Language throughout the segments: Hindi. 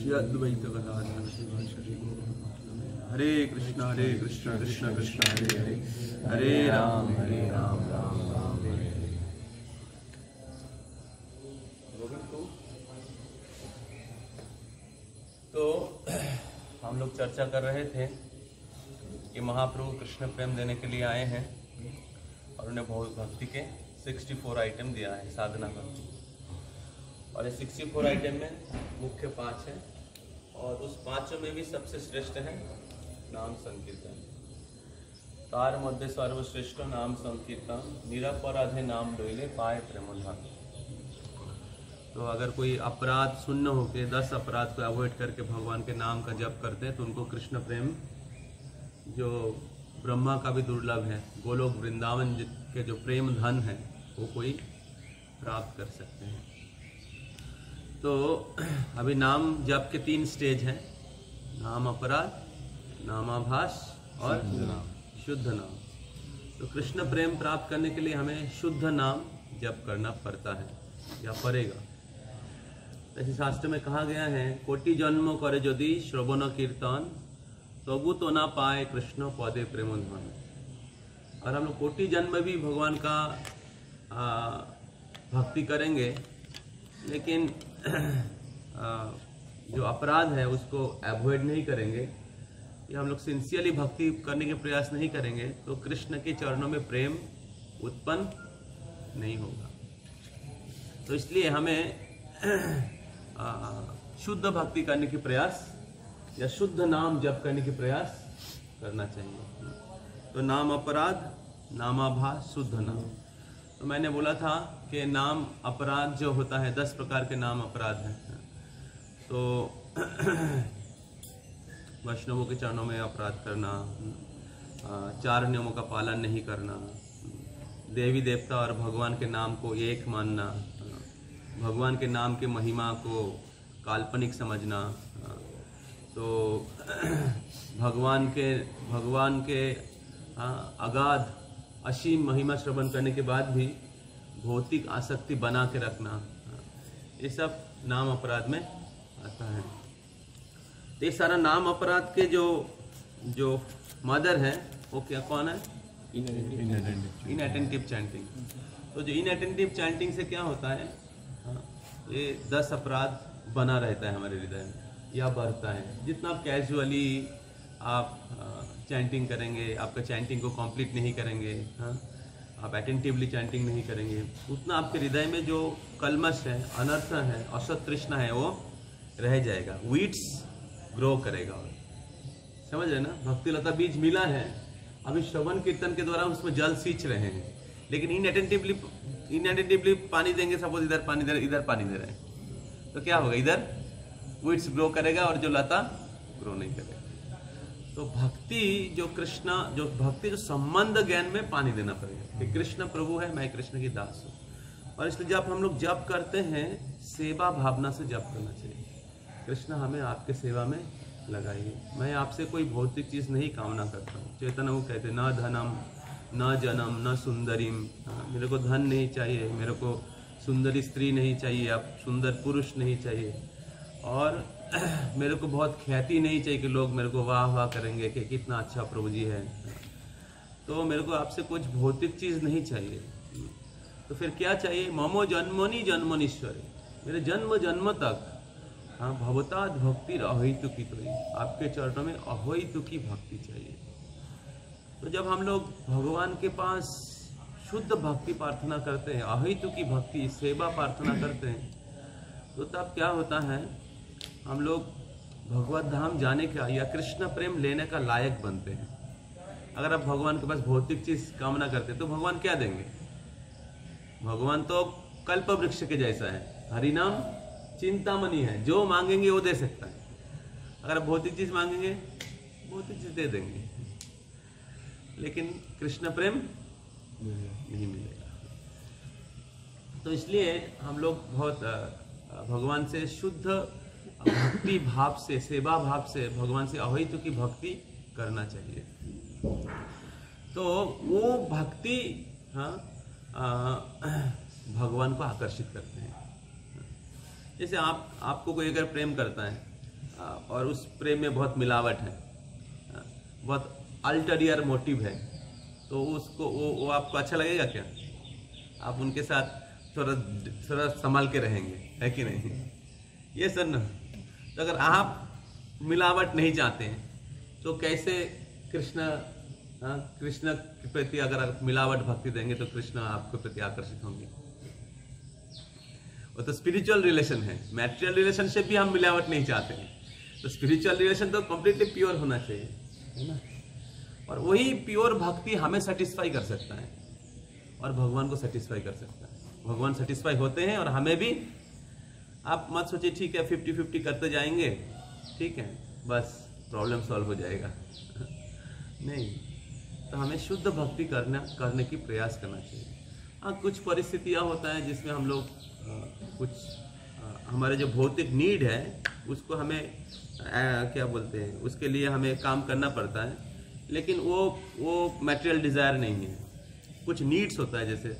श्री अद्वैत गदाधर शिवाचार्य गुरु। हरे कृष्ण कृष्ण कृष्ण हरे हरे, हरे राम राम राम हरे हरे। तो हम लोग चर्चा कर रहे थे कि महाप्रभु कृष्ण प्रेम देने के लिए आए हैं और उन्हें भक्ति के 64 आइटम दिया है, साधना भक्ति। और ये 64 आइटम में मुख्य 5 है और उस 5 में भी सबसे श्रेष्ठ है नाम संकीर्तन। तार मध्य सर्वश्रेष्ठ नाम संकीर्तन, निरपराधे नाम लइले पाए प्रेमोधान। तो अगर कोई अपराध शून्य होके 10 अपराध को अवॉइड करके भगवान के नाम का जप करते हैं तो उनको कृष्ण प्रेम, जो ब्रह्मा का भी दुर्लभ है, गोलोक वृंदावन के जो प्रेम धन है वो कोई प्राप्त कर सकते हैं। तो अभी नाम जप के 3 स्टेज हैं, नाम अपराध, नामाभास और शुद्ध नाम। तो कृष्ण प्रेम प्राप्त करने के लिए हमें शुद्ध नाम जप करना पड़ता है या पड़ेगा। ऐसे शास्त्र में कहा गया है, कोटि जन्म करे यदि श्रवण कीर्तन तबु तो ना पाए कृष्ण पदे प्रेमोधन। और हम लोग कोटि जन्म भी भगवान का भक्ति करेंगे, लेकिन जो अपराध है उसको अवॉइड नहीं करेंगे, या हम लोग सिंसियरली भक्ति करने के प्रयास नहीं करेंगे तो कृष्ण के चरणों में प्रेम उत्पन्न नहीं होगा। तो इसलिए हमें शुद्ध भक्ति करने के प्रयास या शुद्ध नाम जप करने के प्रयास करना चाहिए। तो नाम अपराध, नामाभास, शुद्ध नाम। तो मैंने बोला था कि नाम अपराध जो होता है 10 प्रकार के नाम अपराध हैं। तो वैष्णवों के चरणों में अपराध करना, 4 नियमों का पालन नहीं करना, देवी देवता और भगवान के नाम को एक मानना, भगवान के नाम के महिमा को काल्पनिक समझना, तो भगवान के अगाध असीम महिमा श्रवण करने के बाद भी भौतिक आसक्ति बना के रखना, ये सब नाम अपराध में आता है। तो ये सारा नाम अपराध के जो मदर है वो क्या कौन है? Inattentive chanting. तो जो इनअटेंटिव चैंटिंग से क्या होता है, ये 10 अपराध बना रहता है हमारे हृदय में या बढ़ता है। जितना आप कैजुअली आप चैंटिंग करेंगे, आपका चैंटिंग को कंप्लीट नहीं करेंगे, आप अटेंटिवली चैंटिंग नहीं करेंगे, उतना आपके हृदय में जो कलमश है, अनर्थ है, असत तृष्णा है वो रह जाएगा, वीड्स ग्रो करेगा। और समझ रहे ना, भक्ति लता बीज मिला है, अभी श्रवण कीर्तन के द्वारा उसमें जल सींच रहे हैं, लेकिन इनअटेंटिवली पानी देंगे, सपोज इधर पानी दे रहे, इधर पानी दे रहे हैं, तो क्या होगा, इधर वीड्स ग्रो करेगा और जो लता ग्रो नहीं करेगा। तो भक्ति जो संबंध ज्ञान में पानी देना पड़ेगा कि कृष्ण प्रभु है, मैं कृष्ण की दास हूँ। और इसलिए जब हम लोग जप करते हैं सेवा भावना से जप करना चाहिए। कृष्ण हमें आपके सेवा में लगाइए, मैं आपसे कोई भौतिक चीज नहीं कामना करता हूँ। चैतन्य वो कहते न धनम न जनम न सुंदरीम, मेरे को धन नहीं चाहिए, मेरे को सुंदरी स्त्री नहीं चाहिए, आप सुंदर पुरुष नहीं चाहिए, और मेरे को बहुत ख्याति नहीं चाहिए कि लोग मेरे को वाह वाह करेंगे कि कितना अच्छा प्रभु जी है। तो मेरे को आपसे कुछ भौतिक चीज नहीं चाहिए। तो फिर क्या चाहिए? ममो जन्मनि जन्मनीश्वरी, मेरे जन्म जन्म तक भवताद भक्ति अहैतुकी, तो आपके चरणों में अहैतुकी भक्ति चाहिए। तो जब हम लोग भगवान के पास शुद्ध भक्ति प्रार्थना करते हैं, अहैतुकी भक्ति सेवा प्रार्थना करते हैं, तो तब क्या होता है, हम लोग भगवत धाम जाने का या कृष्ण प्रेम लेने का लायक बनते हैं। अगर आप भगवान के पास भौतिक चीज कामना करते हैं तो भगवान क्या देंगे? भगवान तो कल्प वृक्ष के जैसा है, हरिनाम चिंतामणि है, जो मांगेंगे वो दे सकता है। अगर आप भौतिक चीज मांगेंगे, भौतिक चीज दे देंगे, लेकिन कृष्ण प्रेम नहीं मिलेगा। तो इसलिए हम लोग बहुत भगवान से शुद्ध भक्ति भाव से, सेवा भाव से भगवान से अहैतुकी भक्ति करना चाहिए। तो वो भक्ति भगवान को आकर्षित करते हैं। जैसे आपको कोई अगर प्रेम करता है और उस प्रेम में बहुत मिलावट है, बहुत अल्टरियर मोटिव है, तो उसको वो आपको अच्छा लगेगा क्या? आप उनके साथ थोड़ा संभाल के रहेंगे, है कि नहीं? ये सर ना, तो अगर आप मिलावट नहीं चाहते हैं तो कैसे कृष्ण के प्रति अगर आप मिलावट भक्ति देंगे तो कृष्ण आपके प्रति आकर्षित होंगे। वो तो स्पिरिचुअल रिलेशन है, मैटेरियल रिलेशनशिप भी हम मिलावट नहीं चाहते हैं, तो स्पिरिचुअल रिलेशन तो कंप्लीटली प्योर होना चाहिए, है ना? और वही प्योर भक्ति हमें सेटिस्फाई कर सकता है और भगवान को सेटिस्फाई कर सकता है। भगवान सेटिस्फाई होते हैं और हमें भी। आप मत सोचिए ठीक है 50-50 करते जाएंगे, ठीक है बस प्रॉब्लम सॉल्व हो जाएगा नहीं, तो हमें शुद्ध भक्ति करने की प्रयास करना चाहिए। हाँ, कुछ परिस्थितियाँ होता है जिसमें हम लोग कुछ हमारे जो भौतिक नीड है उसको हमें क्या बोलते हैं, उसके लिए हमें काम करना पड़ता है, लेकिन वो मटेरियल डिज़ायर नहीं है। कुछ नीड्स होता है, जैसे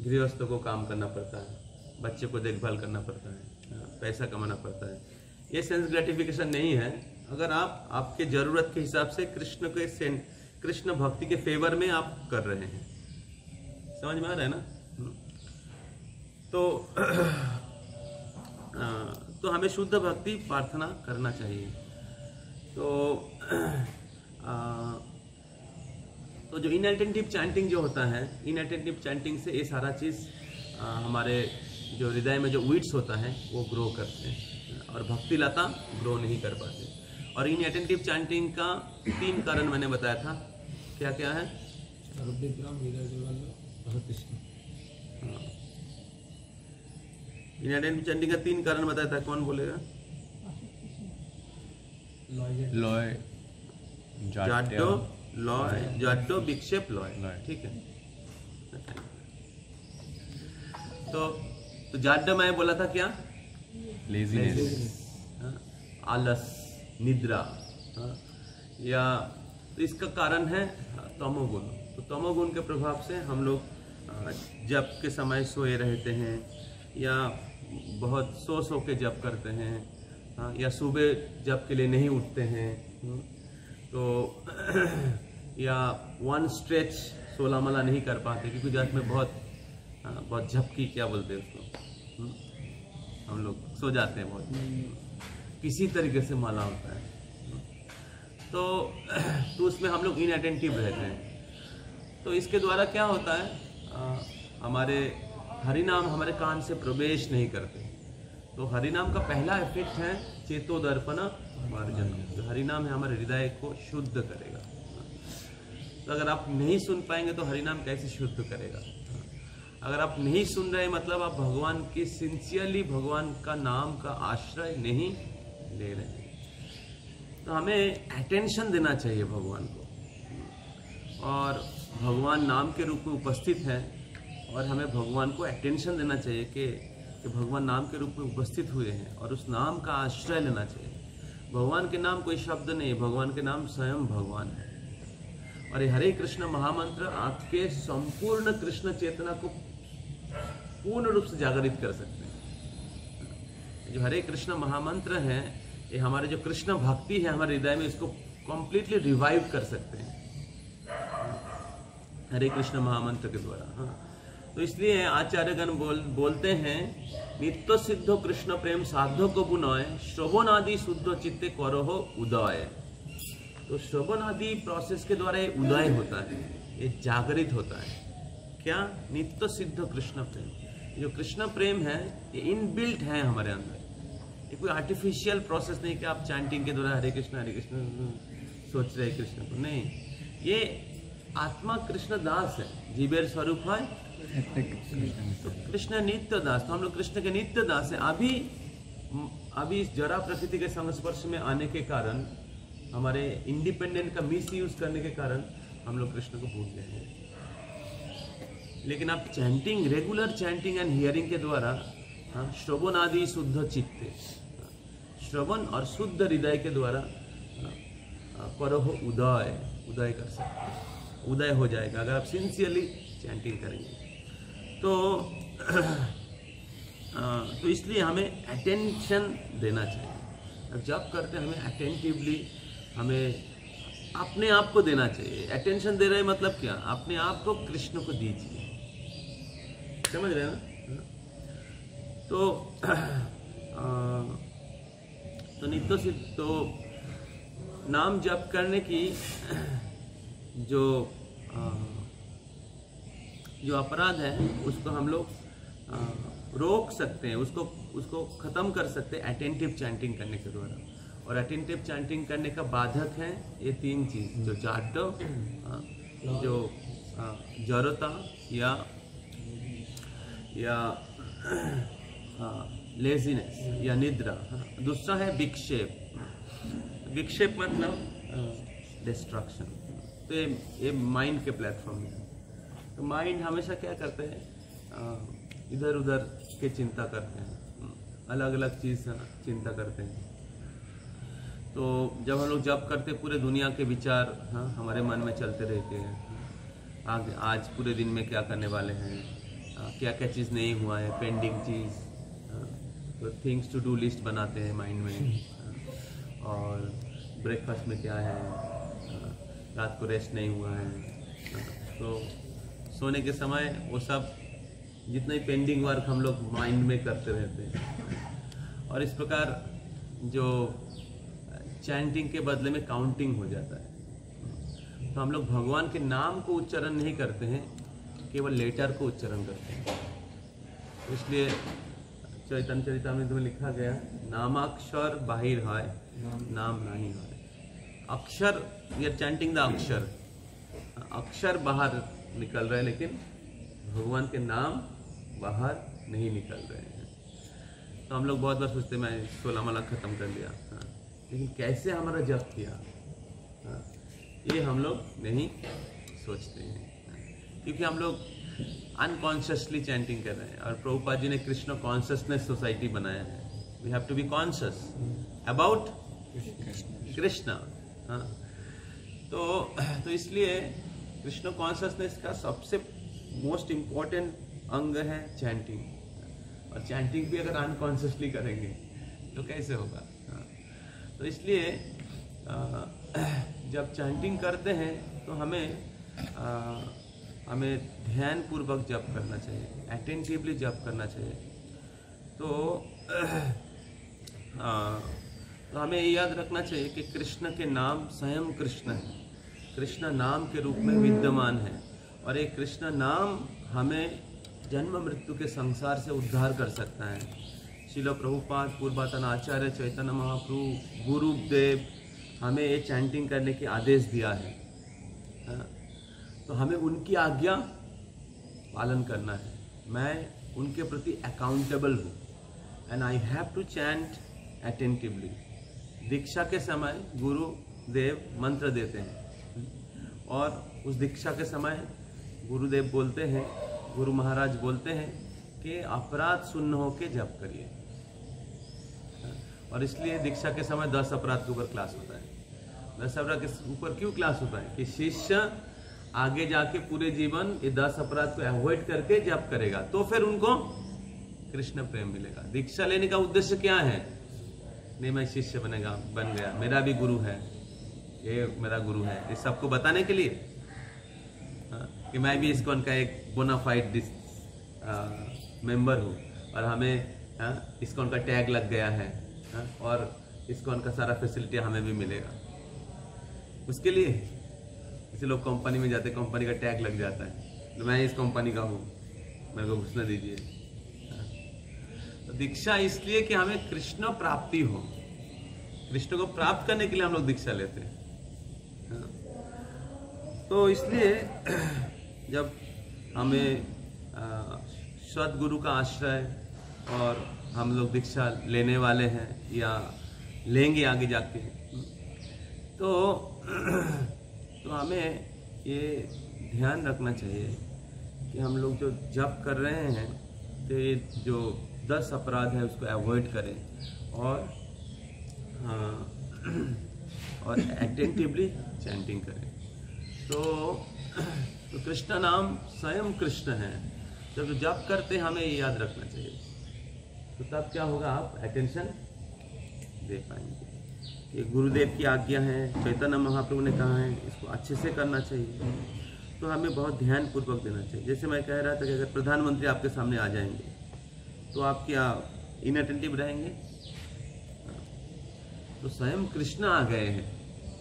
गृहस्थों को काम करना पड़ता है, बच्चे को देखभाल करना पड़ता है, पैसा कमाना पड़ता है, ये सेंस ग्रेटिफिकेशन नहीं है। अगर आप आपके ज़रूरत के हिसाब से कृष्ण भक्ति के फेवर में आप कर रहे हैं, समझ में आ रहा है ना? तो हमें शुद्ध भक्ति प्रार्थना करना चाहिए। तो जो इनअटेंटिव चैंटिंग जो होता है, इनअटेंटिव चैंटिंग से ये सारा चीज़ हमारे जो हृदय में जो वीड्स होता है वो ग्रो करते हैं और भक्ति लता ग्रो नहीं कर पाते। और इनअटेंटिव चैंटिंग का 3 कारण मैंने बताया था, क्या क्या है? इनअटेंटिव चैंटिंग का 3 कारण बताया था, कौन बोलेगा? लॉय, जाड्डो विक्षेप लॉय, ठीक है। तो जाड्डो मैं बोला था क्या? लेजीनेस, आलस, निद्रा, या तो इसका कारण है तमोगुण। तो तमोगुण के प्रभाव से हम लोग जप के समय सोए रहते हैं, या बहुत सो के जप करते हैं, या सुबह जप के लिए नहीं उठते हैं, तो या वन स्ट्रेच सोला मला नहीं कर पाते, क्योंकि जप में बहुत झपकी, क्या बोलते हैं उसको, हम लोग सो जाते हैं बहुत, किसी तरीके से माला होता है, तो उसमें हम लोग इनअटेंटिव रहते हैं। तो इसके द्वारा क्या होता है, हमारे हरिनाम हमारे कान से प्रवेश नहीं करते। तो हरिनाम का पहला इफेक्ट है चेतोदर्पण मार्जन। जो हरिनाम है हमारे हृदय को शुद्ध करेगा। तो अगर आप नहीं सुन पाएंगे तो हरिनाम कैसे शुद्ध करेगा? अगर आप नहीं सुन रहे मतलब आप भगवान की सिंसियरली भगवान का नाम का आश्रय नहीं ले रहे हैं। तो हमें अटेंशन देना चाहिए भगवान को, और भगवान नाम के रूप में उपस्थित है, और हमें भगवान को अटेंशन देना चाहिए कि भगवान नाम के रूप में उपस्थित हुए हैं, और उस नाम का आश्रय लेना चाहिए। भगवान के नाम कोई शब्द नहीं, भगवान के नाम स्वयं भगवान है। और ये हरे कृष्ण महामंत्र आपके संपूर्ण कृष्ण चेतना को पूर्ण रूप से जागृत कर सकते हैं। जो हरे कृष्ण महामंत्र है, ये हमारे जो कृष्ण भक्ति है हमारे हृदय में, इसको कंप्लीटली रिवाइव कर सकते हैं हरे कृष्ण महामंत्र के द्वारा। हाँ, तो इसलिए आचार्यगण बोलते हैं, नित्य सिद्धो कृष्ण प्रेम साधो को बुनय, श्रवण आदि शुद्ध चित्ते करो हो उदय। तो श्रवण आदि प्रोसेस के द्वारा ये उदय होता है, ये जागृत होता है। क्या? नित्य सिद्ध कृष्ण प्रेम। जो कृष्ण प्रेम है ये इनबिल्ट है हमारे अंदर, ये कोई आर्टिफिशियल प्रोसेस नहीं कि आप चैंटिंग के द्वारा हरे कृष्ण सोच रहे कृष्ण को, नहीं। ये आत्मा कृष्ण दास है, जीवेर स्वरूप है तो कृष्ण नित्य दास। तो हम लोग कृष्ण के नित्य दास हैं। अभी इस जरा प्रकृति के संस्पर्श में आने के कारण, हमारे इंडिपेंडेंट का मिस यूज करने के कारण हम लोग कृष्ण को भूल गए हैं। लेकिन आप chanting, regular chanting and hearing के द्वारा, श्रवण आदि शुद्ध चित्ते, श्रवण और शुद्ध हृदय के द्वारा करो हो उदय कर सकते हैं, उदय हो जाएगा अगर आप सिंसियरली चैंटिंग करेंगे। तो इसलिए हमें अटेंशन देना चाहिए। अब जब करते हैं हमें अटेंटिवली हमें अपने आप को देना चाहिए। अटेंशन दे रहे मतलब क्या, अपने आप को कृष्ण को दीजिए, समझ रहे हैं ना। तो नित्य सिद्ध तो नाम जप करने की जो अपराध है उसको हम लोग रोक सकते हैं, उसको खत्म कर सकते हैं अटेंटिव चैंटिंग करने के द्वारा। और अटेंटिव चैंटिंग करने का बाधक है ये 3 चीज, जो जाटो, जो जड़ता या लेजीनेस या निद्रा। दूसरा है विक्षेप। विक्षेप मतलब डिस्ट्रक्शन। तो ये माइंड के प्लेटफॉर्म है। तो माइंड हमेशा क्या करते हैं, इधर उधर के चिंता करते हैं, अलग अलग चीज़ चिंता करते हैं। तो जब हम लोग जब करते पूरे दुनिया के विचार हमारे मन में चलते रहते हैं। आज पूरे दिन में क्या करने वाले हैं, क्या क्या चीज़ नहीं हुआ है, पेंडिंग चीज़। तो थिंग्स टू डू लिस्ट बनाते हैं माइंड में। और ब्रेकफास्ट में क्या है, रात को रेस्ट नहीं हुआ है। तो सोने के समय वो सब जितना ही पेंडिंग वर्क हम लोग माइंड में करते रहते हैं। और इस प्रकार जो चैंटिंग के बदले में काउंटिंग हो जाता है। तो हम लोग भगवान के नाम को उच्चारण नहीं करते हैं, केवल लेटर को उच्चारण करते हैं। इसलिए चैतन्य चरितामृत में लिखा गया, नामाक्षर बाहिर है, नाम नहीं है। अक्षर, वी आर चैंटिंग द अक्षर, अक्षर बाहर निकल रहे हैं लेकिन भगवान के नाम बाहर नहीं निकल रहे हैं। तो हम लोग बहुत बार सोचते हैं मैं 16 माला खत्म कर लिया, लेकिन कैसे हमारा जप किया, ये हम लोग नहीं सोचते हैं, क्योंकि हम लोग अनकॉन्शियसली चैंटिंग कर रहे हैं। और प्रभुपाद जी ने कृष्ण कॉन्शियसनेस सोसाइटी बनाया है। We have to be conscious about Krishna. तो इसलिए कृष्ण कॉन्शियसनेस का सबसे मोस्ट इम्पोर्टेंट अंग है चैंटिंग। और चैंटिंग भी अगर अनकॉन्शियसली करेंगे तो कैसे होगा। तो इसलिए जब चैंटिंग करते हैं तो हमें ध्यान पूर्वक जप करना चाहिए, अटेंटिवली जप करना चाहिए। तो हमें याद रखना चाहिए कि कृष्ण के नाम स्वयं कृष्ण है, कृष्ण नाम के रूप में विद्यमान है। और एक कृष्ण नाम हमें जन्म मृत्यु के संसार से उद्धार कर सकता है। श्रील प्रभुपाद, पूर्वतन आचार्य चैतन्य महाप्रभु, गुरुदेव हमें ये चैंटिंग करने के आदेश दिया है। तो हमें उनकी आज्ञा पालन करना है। मैं उनके प्रति अकाउंटेबल हूँ and I have to chant attentively. दीक्षा के समय गुरुदेव मंत्र देते हैं और उस दीक्षा के समय गुरुदेव बोलते हैं, गुरु महाराज बोलते हैं कि अपराध शून्य होके जप करिए। और इसलिए दीक्षा के समय 10 अपराध के ऊपर क्लास होता है। 10 अपराध के ऊपर क्यों क्लास होता है कि शिष्य आगे जाके पूरे जीवन ये 10 अपराध को अवॉइड करके जप करेगा तो फिर उनको कृष्ण प्रेम मिलेगा। दीक्षा लेने का उद्देश्य क्या है, नहीं मैं शिष्य बन गया, मेरा भी गुरु है, ये मेरा गुरु है, इस सबको बताने के लिए कि मैं भी इस्कॉन का एक बोनाफाइड मेंबर हूँ और हमें इस्कॉन का टैग लग गया है और इस्कॉन का सारा फैसिलिटी हमें भी मिलेगा। उसके लिए किसी लोग कंपनी में जाते, कंपनी का टैग लग जाता है, तो मैं इस कंपनी का हूँ, मेरे को घुसने दीजिए। तो दीक्षा इसलिए कि हमें कृष्ण प्राप्ति हो, कृष्ण को प्राप्त करने के लिए हम लोग दीक्षा लेते हैं। तो इसलिए जब हमें सद्गुरु का आश्रय और हम लोग दीक्षा लेने वाले हैं या लेंगे आगे जाके, तो हमें ये ध्यान रखना चाहिए कि हम लोग जो जप कर रहे हैं तो ये जो 10 अपराध है उसको अवॉइड करें और एटेंटिवली चैंटिंग करें। तो कृष्ण नाम स्वयं कृष्ण है। जब जप करते हैं हमें ये याद रखना चाहिए। तो तब क्या होगा, आप अटेंशन दे पाएंगे। ये गुरुदेव की आज्ञा है, चैतन्य महाप्रभु ने कहा है, इसको अच्छे से करना चाहिए। तो हमें बहुत ध्यानपूर्वक देना चाहिए। जैसे मैं कह रहा था कि अगर प्रधानमंत्री आपके सामने आ जाएंगे तो आप क्या इनअटेंटिव रहेंगे? तो स्वयं कृष्ण आ गए हैं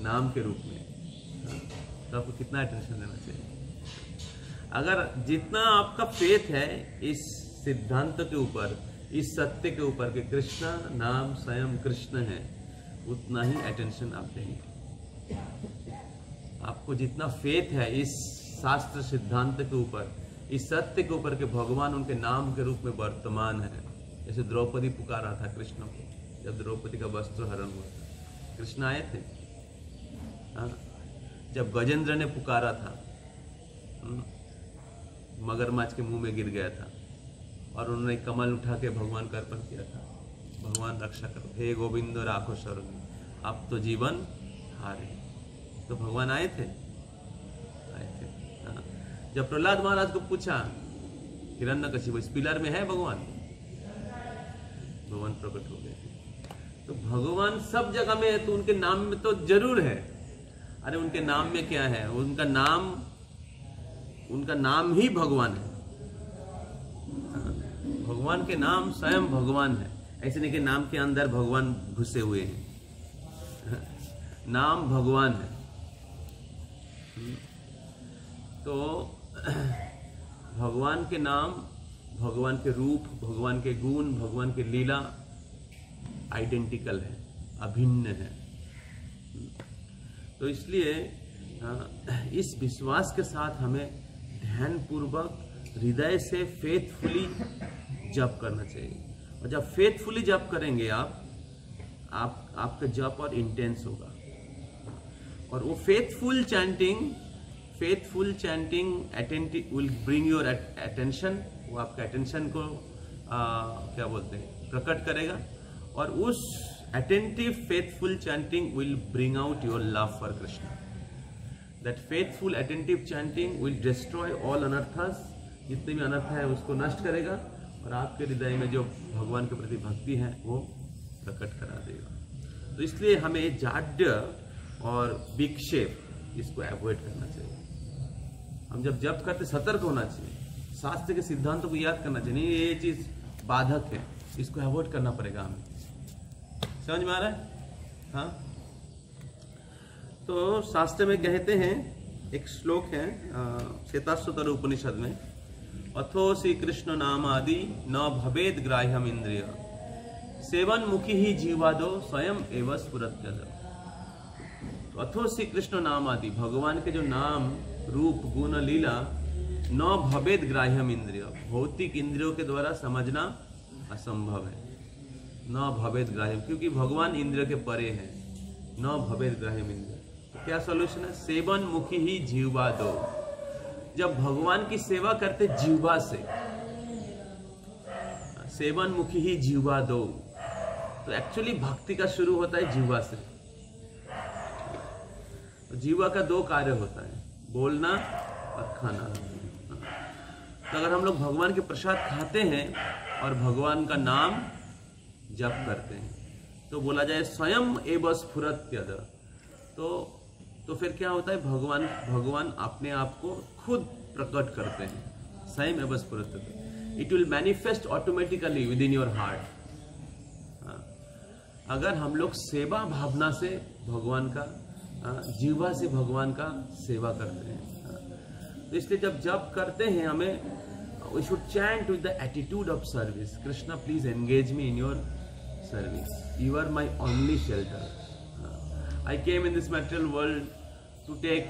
नाम के रूप में, तो आपको कितना अटेंशन देना चाहिए? अगर जितना आपका फेथ है इस सिद्धांत के ऊपर, इस सत्य के ऊपर कि कृष्ण नाम स्वयं कृष्ण है, उतना ही अटेंशन आप देंगे। आपको जितना फेथ है इस शास्त्र सिद्धांत के ऊपर, इस सत्य के ऊपर कि भगवान उनके नाम के रूप में वर्तमान है। जैसे द्रौपदी पुकारा था कृष्ण को, जब द्रौपदी का वस्त्र हरण हुआ था, कृष्ण आए थे। हाँ, जब गजेंद्र ने पुकारा था, मगरमच्छ के मुंह में गिर गया था और उन्होंने कमल उठा के भगवान का अर्पण किया था, भगवान रक्षा करो, हे गोविंद राखो शरण, अब तो जीवन हारे। तो भगवान आए थे। हाँ। जब प्रहलाद महाराज को पूछा हिरण्यकशिपु इस पिलर में है भगवान, भगवान प्रकट हो गए। तो भगवान सब जगह में है, तो उनके नाम में तो जरूर है। अरे उनके नाम में क्या है? उनका नाम ही भगवान है। भगवान के नाम स्वयं भगवान है। ऐसे नहीं कि नाम के अंदर भगवान घुसे हुए हैं, नाम भगवान है। तो भगवान के नाम, भगवान के रूप, भगवान के गुण, भगवान के लीला आइडेंटिकल है, अभिन्न है। तो इसलिए इस विश्वास के साथ हमें ध्यानपूर्वक हृदय से फेथफुली जप करना चाहिए। और जब फेथफुली जप करेंगे आपका जप और इंटेंस होगा। और वो faithful chanting attentive will bring your attention, वो आपका अटेंशन को क्या बोलते हैं, प्रकट करेगा। और उस attentive faithful chanting will bring out your love for Krishna. That faithful attentive chanting will destroy all अनर्थस, जितने भी अनर्थ है उसको नष्ट करेगा और आपके हृदय में जो भगवान के प्रति भक्ति है वो प्रकट करा देगा। तो इसलिए हमें जाड्य और विक्षेप इसको अवॉइड करना चाहिए। हम जब जप करते सतर्क होना चाहिए, शास्त्र के सिद्धांतों को याद करना चाहिए। नहीं ये चीज बाधक है, इसको अवॉइड करना पड़ेगा हमें। समझ में आ रहा है? हाँ। तो शास्त्र में कहते हैं, एक श्लोक है श्वेताश्वतर उपनिषद में, अथो श्री कृष्ण नाम आदि न भवेद ग्राह्यम इंद्रिय सेवन मुखी ही जीवादो स्वयं एवं स्फुरत्यज। अथो श्री कृष्ण नाम आदि, भगवान के जो नाम रूप गुण लीला, न भवेद ग्राह्यम इंद्रिय, भौतिक इंद्रियों के द्वारा समझना असंभव है। न भवेद ग्राह्यम, क्योंकि भगवान इंद्रिय के परे है। न भवेद ग्राह्यम इंद्रिय। तो क्या सॉल्यूशन है? सेवन मुखी ही जीवा दो। जब भगवान की सेवा करते जीवा से, सेवन मुखी ही जीवा दो, तो एक्चुअली भक्ति का शुरू होता है जीवा से। जीवा का दो कार्य होता है, बोलना और खाना। तो अगर हम लोग भगवान के प्रसाद खाते हैं और भगवान का नाम जप करते हैं तो बोला जाए स्वयं एव स्फुरत्यद, तो फिर क्या होता है? भगवान अपने आप को खुद प्रकट करते हैं। स्वयं एव स्फुरत्यद, it will manifest automatically within your heart. अगर हम लोग सेवा भावना से भगवान का, जीवा से भगवान का सेवा करते हैं, तो इसलिए जब जप करते हैं हमें we should chant with the attitude of service. Krishna, please engage me in your service. You are my only shelter. I came in this material world to take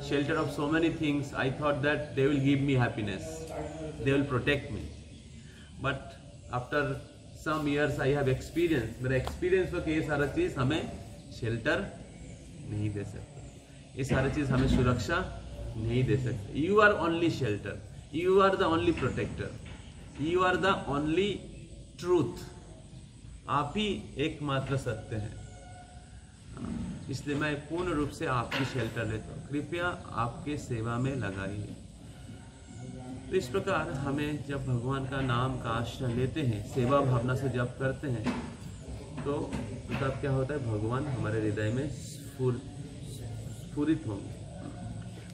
shelter of so many things. I thought that they will give me happiness, they will protect me. But after some years I have experienced, मेरा experience हो कि ये सारा चीज हमें shelter नहीं दे सकता, ये सारी चीज हमें सुरक्षा नहीं दे सकते। You are only shelter. You are the only protector. You are the only truth. आप ही एकमात्र सत्य है। इसलिए मैं पूर्ण रूप से आपकी शेल्टर लेता हूँ, कृपया आपके सेवा में लगाइए। तो इस प्रकार हमें जब भगवान का नाम का आश्रय लेते हैं, सेवा भावना से जप करते हैं, तो तब क्या होता है, भगवान हमारे हृदय में स्फुरित होंगे,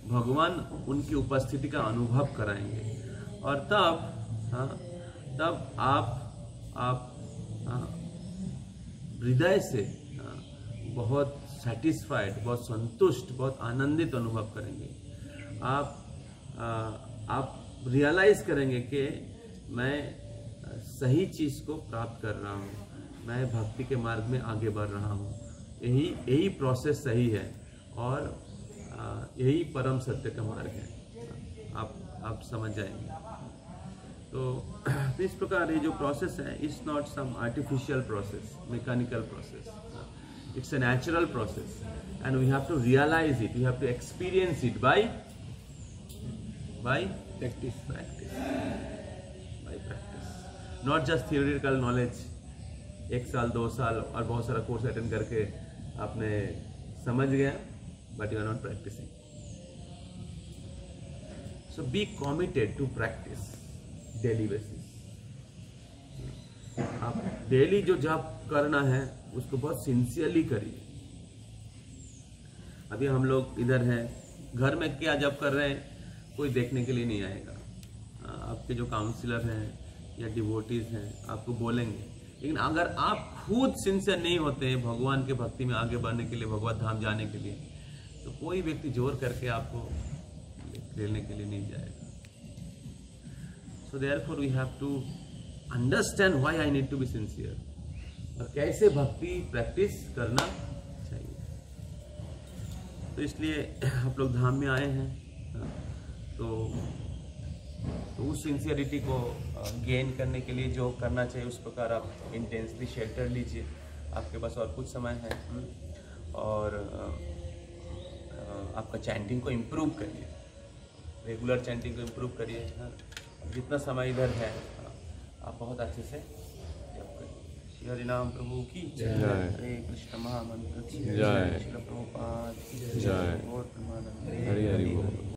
भगवान उनकी उपस्थिति का अनुभव कराएंगे, और तब आप हृदय से बहुत सेटिस्फाइड, बहुत संतुष्ट, बहुत आनंदित अनुभव करेंगे। आप रियलाइज करेंगे कि मैं सही चीज़ को प्राप्त कर रहा हूँ, मैं भक्ति के मार्ग में आगे बढ़ रहा हूँ, यही प्रोसेस सही है, और यही परम सत्य का मार्ग है। आप समझ जाएंगे। तो इस प्रकार ये जो प्रोसेस है, it's not some artificial process, mechanical process, it's a natural process, and we have to realize it, we have to experience it by practice, not just theoretical knowledge, 1 साल 2 साल और बहुत सारा कोर्स अटेंड करके आपने समझ गया, but you are not practicing. So be committed to practice daily basis. आप डेली जो जप करना है उसको बहुत सिंसियरली करिए। अभी हम लोग इधर हैं, घर में क्या जप कर रहे हैं कोई देखने के लिए नहीं आएगा। आपके जो काउंसलर हैं या डिवोटीज हैं आपको बोलेंगे, लेकिन अगर आप खुद सिंसियर नहीं होते हैं भगवान के भक्ति में आगे बढ़ने के लिए, भगवत धाम जाने के लिए, तो कोई व्यक्ति जोर करके आपको लेने के लिए नहीं जाएगा। So therefore we have to understand why I need to be sincere, और कैसे भक्ति प्रैक्टिस करना चाहिए। तो इसलिए आप लोग धाम में आए हैं, तो उस सिंसियरिटी को गेन करने के लिए जो करना चाहिए उस प्रकार आप इंटेंसली शेल्टर लीजिए। आपके पास और कुछ समय है, और आपका चैंटिंग को इम्प्रूव करिए, रेगुलर चैंटिंग को इम्प्रूव करिए। जितना समय इधर है आप बहुत अच्छे से जप करिए। हरि नाम प्रभु की जय, हरे कृष्ण महामंत्र की जय, श्रील प्रभुपाद की जय, और प्रेमानंद हरि हरि बोल।